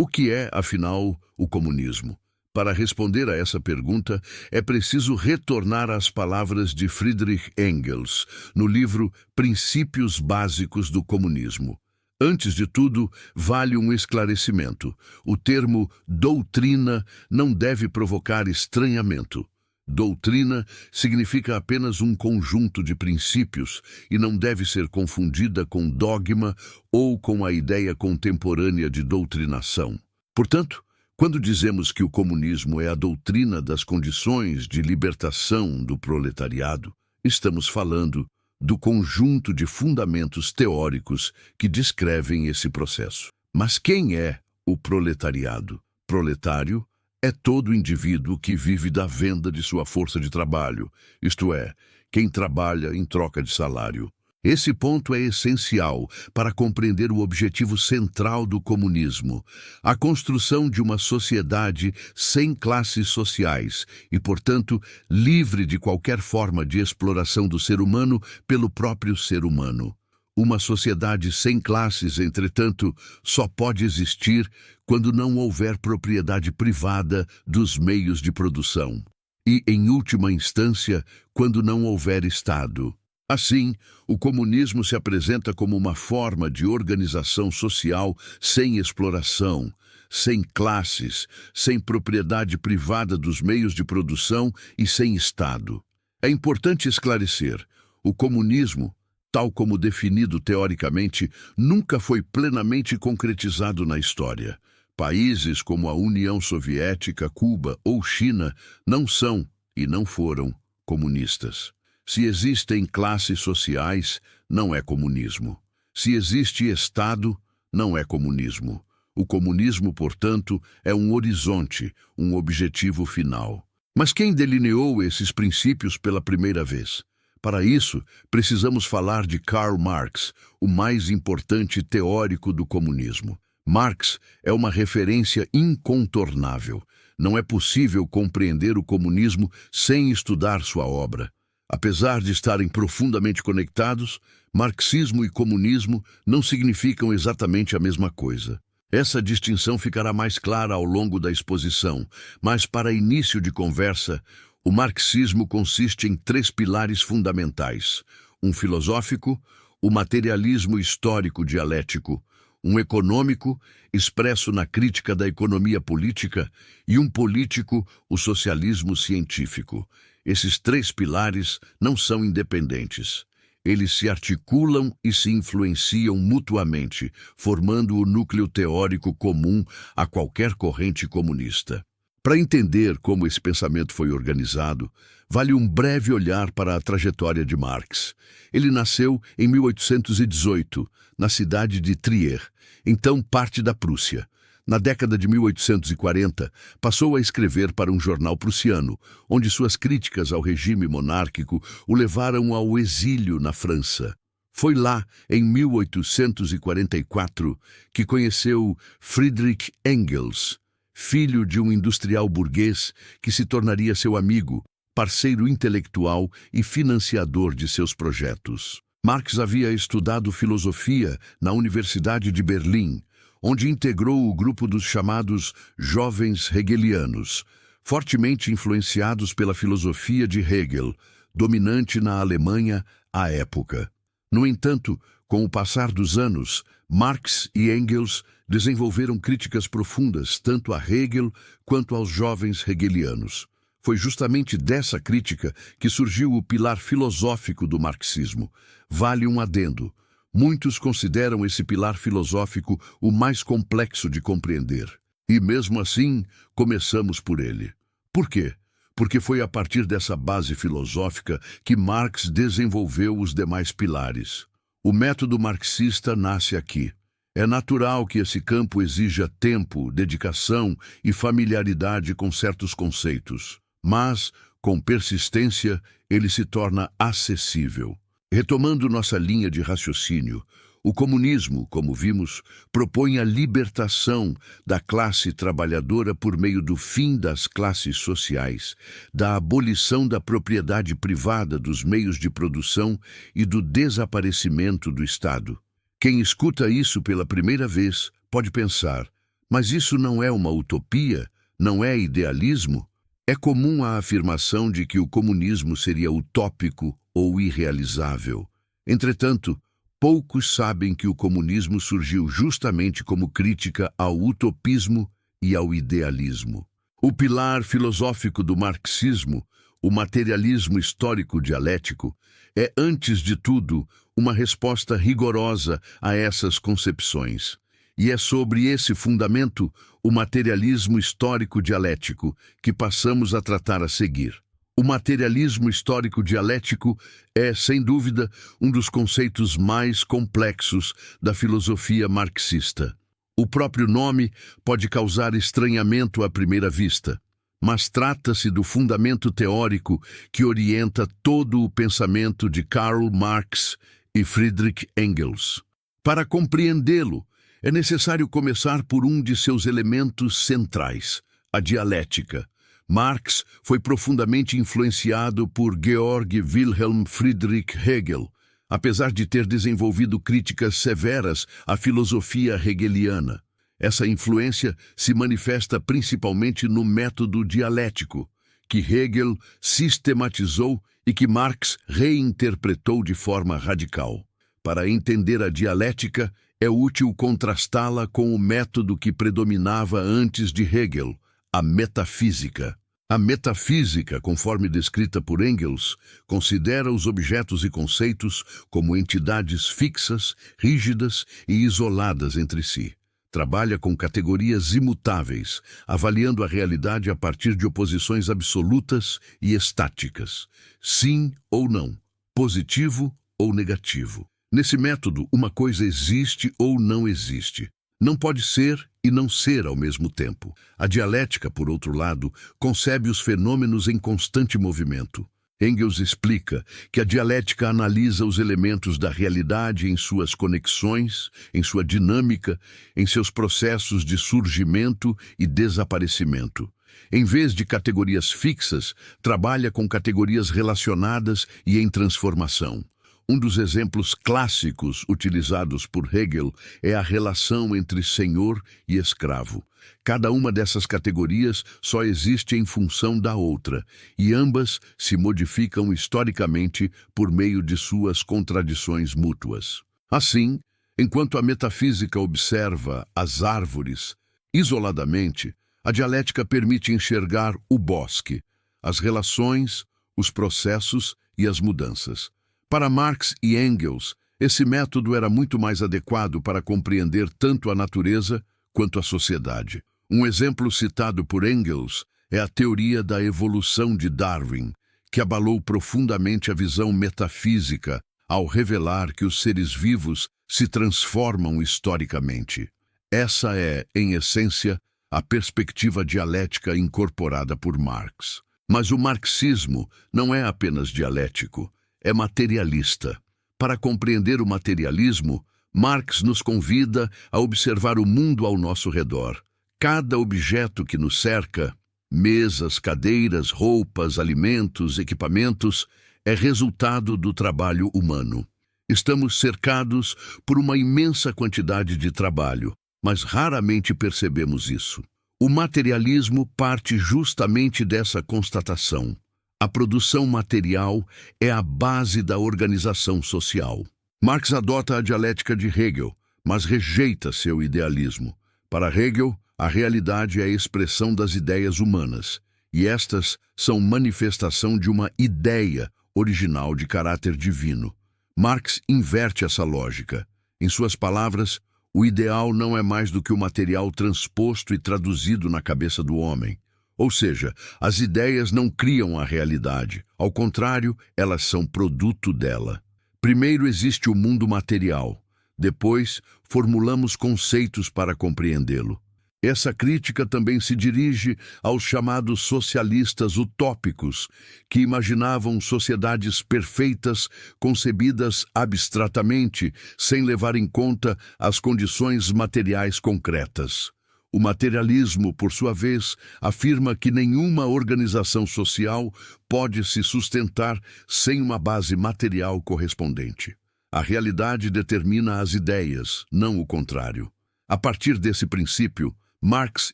O que é, afinal, o comunismo? Para responder a essa pergunta, é preciso retornar às palavras de Friedrich Engels, no livro Princípios Básicos do Comunismo. Antes de tudo, vale um esclarecimento. O termo doutrina não deve provocar estranhamento. Doutrina significa apenas um conjunto de princípios e não deve ser confundida com dogma ou com a ideia contemporânea de doutrinação. Portanto, quando dizemos que o comunismo é a doutrina das condições de libertação do proletariado, estamos falando do conjunto de fundamentos teóricos que descrevem esse processo. Mas quem é o proletariado? Proletário é todo indivíduo que vive da venda de sua força de trabalho, isto é, quem trabalha em troca de salário. Esse ponto é essencial para compreender o objetivo central do comunismo, a construção de uma sociedade sem classes sociais e, portanto, livre de qualquer forma de exploração do ser humano pelo próprio ser humano. Uma sociedade sem classes, entretanto, só pode existir quando não houver propriedade privada dos meios de produção. E, em última instância, quando não houver Estado. Assim, o comunismo se apresenta como uma forma de organização social sem exploração, sem classes, sem propriedade privada dos meios de produção e sem Estado. É importante esclarecer, o comunismo, tal como definido teoricamente, nunca foi plenamente concretizado na história. Países como a União Soviética, Cuba ou China não são e não foram comunistas. Se existem classes sociais, não é comunismo. Se existe Estado, não é comunismo. O comunismo, portanto, é um horizonte, um objetivo final. Mas quem delineou esses princípios pela primeira vez? Para isso, precisamos falar de Karl Marx, o mais importante teórico do comunismo. Marx é uma referência incontornável. Não é possível compreender o comunismo sem estudar sua obra. Apesar de estarem profundamente conectados, marxismo e comunismo não significam exatamente a mesma coisa. Essa distinção ficará mais clara ao longo da exposição, mas para início de conversa, o marxismo consiste em 3 pilares fundamentais: um filosófico, o materialismo histórico dialético, um econômico, expresso na crítica da economia política, e um político, o socialismo científico. Esses 3 pilares não são independentes. Eles se articulam e se influenciam mutuamente, formando o núcleo teórico comum a qualquer corrente comunista. Para entender como esse pensamento foi organizado, vale um breve olhar para a trajetória de Marx. Ele nasceu em 1818, na cidade de Trier, então parte da Prússia. Na década de 1840, passou a escrever para um jornal prussiano, onde suas críticas ao regime monárquico o levaram ao exílio na França. Foi lá, em 1844, que conheceu Friedrich Engels, filho de um industrial burguês que se tornaria seu amigo, parceiro intelectual e financiador de seus projetos. Marx havia estudado filosofia na Universidade de Berlim, onde integrou o grupo dos chamados Jovens Hegelianos, fortemente influenciados pela filosofia de Hegel, dominante na Alemanha à época. No entanto, com o passar dos anos, Marx e Engels desenvolveram críticas profundas tanto a Hegel quanto aos jovens hegelianos. Foi justamente dessa crítica que surgiu o pilar filosófico do marxismo. Vale um adendo. Muitos consideram esse pilar filosófico o mais complexo de compreender. E mesmo assim, começamos por ele. Por quê? Porque foi a partir dessa base filosófica que Marx desenvolveu os demais pilares. O método marxista nasce aqui. É natural que esse campo exija tempo, dedicação e familiaridade com certos conceitos. Mas, com persistência, ele se torna acessível. Retomando nossa linha de raciocínio, o comunismo, como vimos, propõe a libertação da classe trabalhadora por meio do fim das classes sociais, da abolição da propriedade privada dos meios de produção e do desaparecimento do Estado. Quem escuta isso pela primeira vez pode pensar, Mas isso não é uma utopia, não é idealismo? É comum a afirmação de que o comunismo seria utópico ou irrealizável. Entretanto, poucos sabem que o comunismo surgiu justamente como crítica ao utopismo e ao idealismo. O pilar filosófico do marxismo, o materialismo histórico dialético, é, antes de tudo, uma resposta rigorosa a essas concepções. E é sobre esse fundamento, o materialismo histórico dialético, que passamos a tratar a seguir. O materialismo histórico dialético é, sem dúvida, um dos conceitos mais complexos da filosofia marxista. O próprio nome pode causar estranhamento à primeira vista, mas trata-se do fundamento teórico que orienta todo o pensamento de Karl Marx e Friedrich Engels. Para compreendê-lo, é necessário começar por um de seus elementos centrais, a dialética. Marx foi profundamente influenciado por Georg Wilhelm Friedrich Hegel, apesar de ter desenvolvido críticas severas à filosofia hegeliana. Essa influência se manifesta principalmente no método dialético, que Hegel sistematizou e que Marx reinterpretou de forma radical. Para entender a dialética, é útil contrastá-la com o método que predominava antes de Hegel, a metafísica. A metafísica, conforme descrita por Engels, considera os objetos e conceitos como entidades fixas, rígidas e isoladas entre si. Trabalha com categorias imutáveis, avaliando a realidade a partir de oposições absolutas e estáticas. Sim ou não, positivo ou negativo. Nesse método, uma coisa existe ou não existe. Não pode ser e não ser ao mesmo tempo. A dialética, por outro lado, concebe os fenômenos em constante movimento. Engels explica que a dialética analisa os elementos da realidade em suas conexões, em sua dinâmica, em seus processos de surgimento e desaparecimento. Em vez de categorias fixas, trabalha com categorias relacionadas e em transformação. Um dos exemplos clássicos utilizados por Hegel é a relação entre senhor e escravo. Cada uma dessas categorias só existe em função da outra, e ambas se modificam historicamente por meio de suas contradições mútuas. Assim, enquanto a metafísica observa as árvores isoladamente, a dialética permite enxergar o bosque, as relações, os processos e as mudanças. Para Marx e Engels, esse método era muito mais adequado para compreender tanto a natureza quanto a sociedade. Um exemplo citado por Engels é a teoria da evolução de Darwin, que abalou profundamente a visão metafísica ao revelar que os seres vivos se transformam historicamente. Essa é, em essência, a perspectiva dialética incorporada por Marx. Mas o marxismo não é apenas dialético. É materialista. Para compreender o materialismo, Marx nos convida a observar o mundo ao nosso redor. Cada objeto que nos cerca, mesas, cadeiras, roupas, alimentos, equipamentos, é resultado do trabalho humano. Estamos cercados por uma imensa quantidade de trabalho, mas raramente percebemos isso. O materialismo parte justamente dessa constatação. A produção material é a base da organização social. Marx adota a dialética de Hegel, mas rejeita seu idealismo. Para Hegel, a realidade é a expressão das ideias humanas, e estas são manifestação de uma ideia original de caráter divino. Marx inverte essa lógica. Em suas palavras, o ideal não é mais do que o material transposto e traduzido na cabeça do homem. Ou seja, as ideias não criam a realidade. Ao contrário, elas são produto dela. Primeiro existe o mundo material. Depois, formulamos conceitos para compreendê-lo. Essa crítica também se dirige aos chamados socialistas utópicos, que imaginavam sociedades perfeitas, concebidas abstratamente, sem levar em conta as condições materiais concretas. O materialismo, por sua vez, afirma que nenhuma organização social pode se sustentar sem uma base material correspondente. A realidade determina as ideias, não o contrário. A partir desse princípio, Marx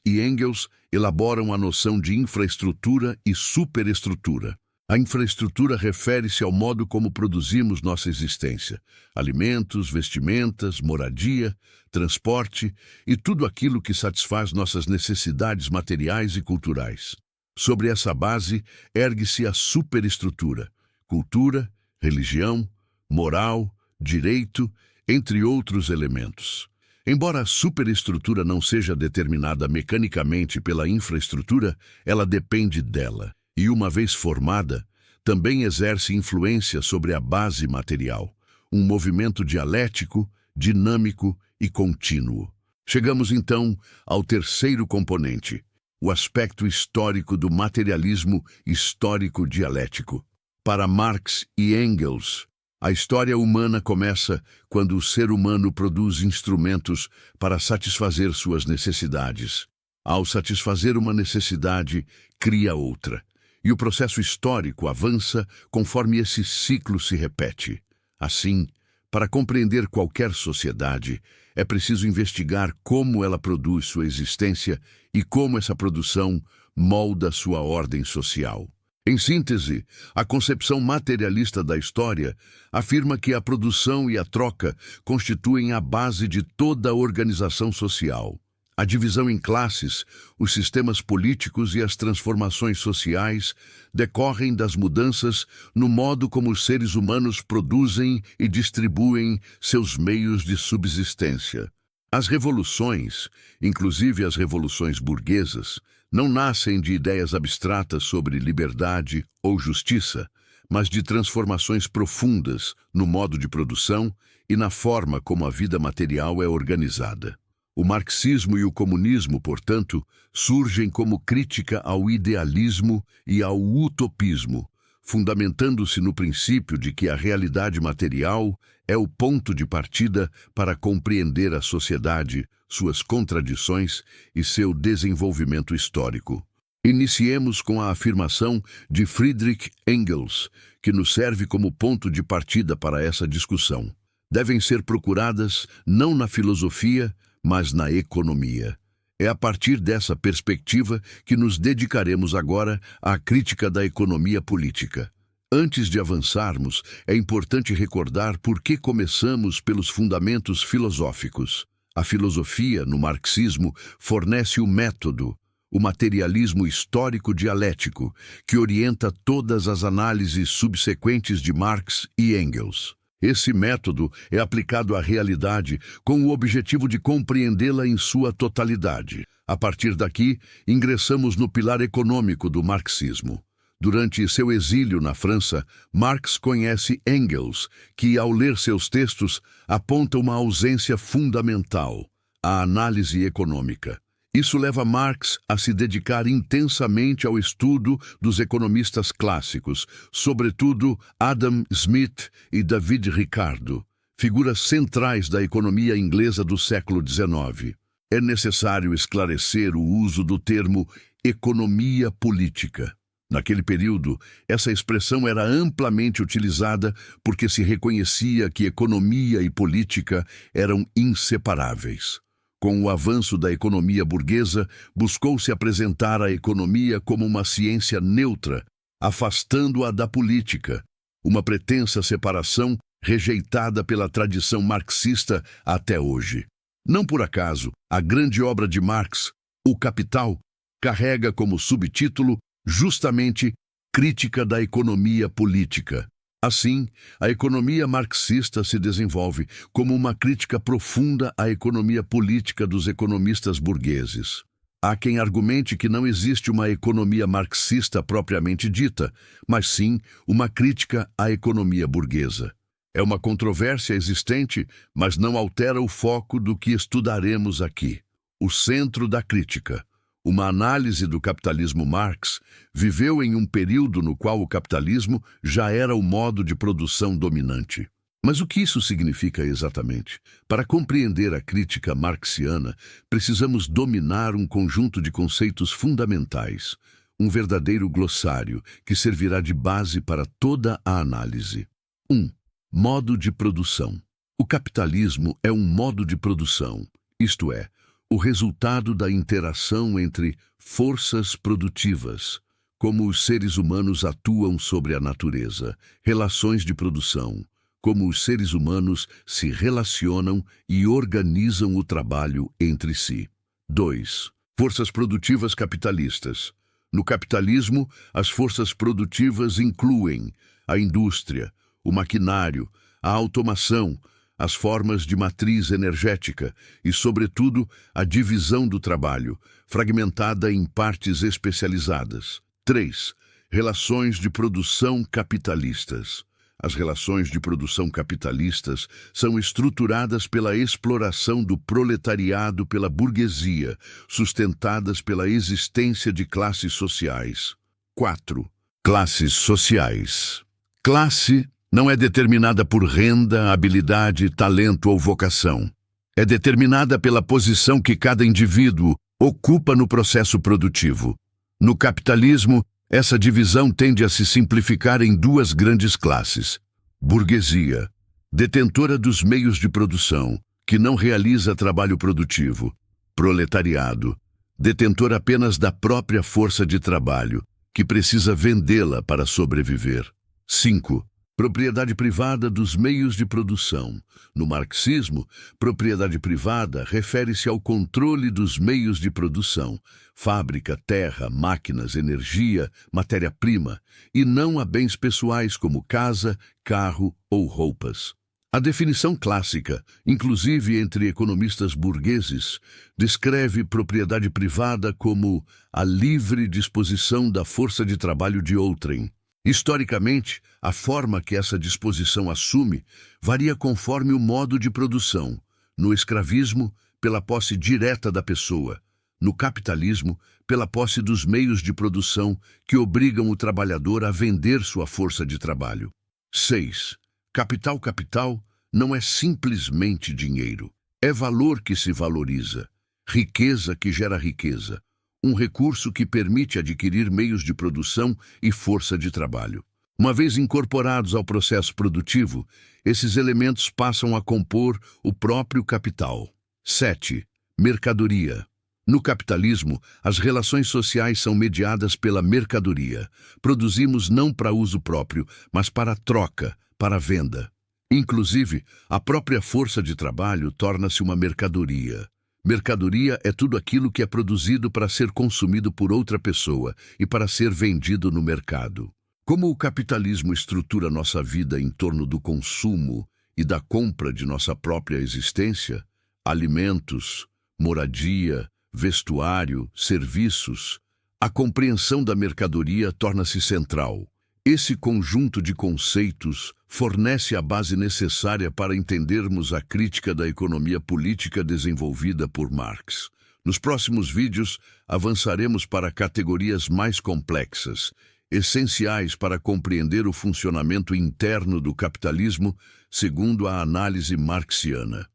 e Engels elaboram a noção de infraestrutura e superestrutura. A infraestrutura refere-se ao modo como produzimos nossa existência: alimentos, vestimentas, moradia, transporte e tudo aquilo que satisfaz nossas necessidades materiais e culturais. Sobre essa base, ergue-se a superestrutura: cultura, religião, moral, direito, entre outros elementos. Embora a superestrutura não seja determinada mecanicamente pela infraestrutura, ela depende dela. E, uma vez formada, também exerce influência sobre a base material, um movimento dialético, dinâmico e contínuo. Chegamos, então, ao terceiro componente, o aspecto histórico do materialismo histórico-dialético. Para Marx e Engels, a história humana começa quando o ser humano produz instrumentos para satisfazer suas necessidades. Ao satisfazer uma necessidade, cria outra. E o processo histórico avança conforme esse ciclo se repete. Assim, para compreender qualquer sociedade, é preciso investigar como ela produz sua existência e como essa produção molda sua ordem social. Em síntese, a concepção materialista da história afirma que a produção e a troca constituem a base de toda a organização social. A divisão em classes, os sistemas políticos e as transformações sociais decorrem das mudanças no modo como os seres humanos produzem e distribuem seus meios de subsistência. As revoluções, inclusive as revoluções burguesas, não nascem de ideias abstratas sobre liberdade ou justiça, mas de transformações profundas no modo de produção e na forma como a vida material é organizada. O marxismo e o comunismo, portanto, surgem como crítica ao idealismo e ao utopismo, fundamentando-se no princípio de que a realidade material é o ponto de partida para compreender a sociedade, suas contradições e seu desenvolvimento histórico. Iniciemos com a afirmação de Friedrich Engels, que nos serve como ponto de partida para essa discussão. Devem ser procuradas não na filosofia, mas na economia. É a partir dessa perspectiva que nos dedicaremos agora à crítica da economia política. Antes de avançarmos, é importante recordar por que começamos pelos fundamentos filosóficos. A filosofia, no marxismo, fornece o método, o materialismo histórico-dialético, que orienta todas as análises subsequentes de Marx e Engels. Esse método é aplicado à realidade com o objetivo de compreendê-la em sua totalidade. A partir daqui, ingressamos no pilar econômico do marxismo. Durante seu exílio na França, Marx conhece Engels, que, ao ler seus textos, aponta uma ausência fundamental: a análise econômica. Isso leva Marx a se dedicar intensamente ao estudo dos economistas clássicos, sobretudo Adam Smith e David Ricardo, figuras centrais da economia inglesa do século XIX. É necessário esclarecer o uso do termo economia política. Naquele período, essa expressão era amplamente utilizada porque se reconhecia que economia e política eram inseparáveis. Com o avanço da economia burguesa, buscou-se apresentar a economia como uma ciência neutra, afastando-a da política, uma pretensa separação rejeitada pela tradição marxista até hoje. Não por acaso, a grande obra de Marx, O Capital, carrega como subtítulo justamente Crítica da Economia Política. Assim, a economia marxista se desenvolve como uma crítica profunda à economia política dos economistas burgueses. Há quem argumente que não existe uma economia marxista propriamente dita, mas sim uma crítica à economia burguesa. É uma controvérsia existente, mas não altera o foco do que estudaremos aqui. O centro da crítica. Uma análise do capitalismo. Marx viveu em um período no qual o capitalismo já era o modo de produção dominante. Mas o que isso significa exatamente? Para compreender a crítica marxiana, precisamos dominar um conjunto de conceitos fundamentais, um verdadeiro glossário que servirá de base para toda a análise. 1. Modo de produção. O capitalismo é um modo de produção, isto é, o resultado da interação entre forças produtivas, como os seres humanos atuam sobre a natureza, relações de produção, como os seres humanos se relacionam e organizam o trabalho entre si. 2. Forças produtivas capitalistas. No capitalismo, as forças produtivas incluem a indústria, o maquinário, a automação, as formas de matriz energética e, sobretudo, a divisão do trabalho, fragmentada em partes especializadas. 3. Relações de produção capitalistas. As relações de produção capitalistas são estruturadas pela exploração do proletariado pela burguesia, sustentadas pela existência de classes sociais. 4. Classes sociais. Classe não é determinada por renda, habilidade, talento ou vocação. É determinada pela posição que cada indivíduo ocupa no processo produtivo. No capitalismo, essa divisão tende a se simplificar em duas grandes classes. Burguesia, detentora dos meios de produção, que não realiza trabalho produtivo. Proletariado, detentor apenas da própria força de trabalho, que precisa vendê-la para sobreviver. 5. Propriedade privada dos meios de produção. No marxismo, propriedade privada refere-se ao controle dos meios de produção, fábrica, terra, máquinas, energia, matéria-prima, e não a bens pessoais como casa, carro ou roupas. A definição clássica, inclusive entre economistas burgueses, descreve propriedade privada como a livre disposição da força de trabalho de outrem. Historicamente, a forma que essa disposição assume varia conforme o modo de produção. No escravismo, pela posse direta da pessoa. No capitalismo, pela posse dos meios de produção que obrigam o trabalhador a vender sua força de trabalho. 6. Capital não é simplesmente dinheiro. É valor que se valoriza, riqueza que gera riqueza. Um recurso que permite adquirir meios de produção e força de trabalho. Uma vez incorporados ao processo produtivo, esses elementos passam a compor o próprio capital. 7. Mercadoria. No capitalismo, as relações sociais são mediadas pela mercadoria. Produzimos não para uso próprio, mas para a troca, para a venda. Inclusive, a própria força de trabalho torna-se uma mercadoria. Mercadoria é tudo aquilo que é produzido para ser consumido por outra pessoa e para ser vendido no mercado. Como o capitalismo estrutura nossa vida em torno do consumo e da compra de nossa própria existência, alimentos, moradia, vestuário, serviços, a compreensão da mercadoria torna-se central. Esse conjunto de conceitos fornece a base necessária para entendermos a crítica da economia política desenvolvida por Marx. Nos próximos vídeos, avançaremos para categorias mais complexas, essenciais para compreender o funcionamento interno do capitalismo segundo a análise marxiana.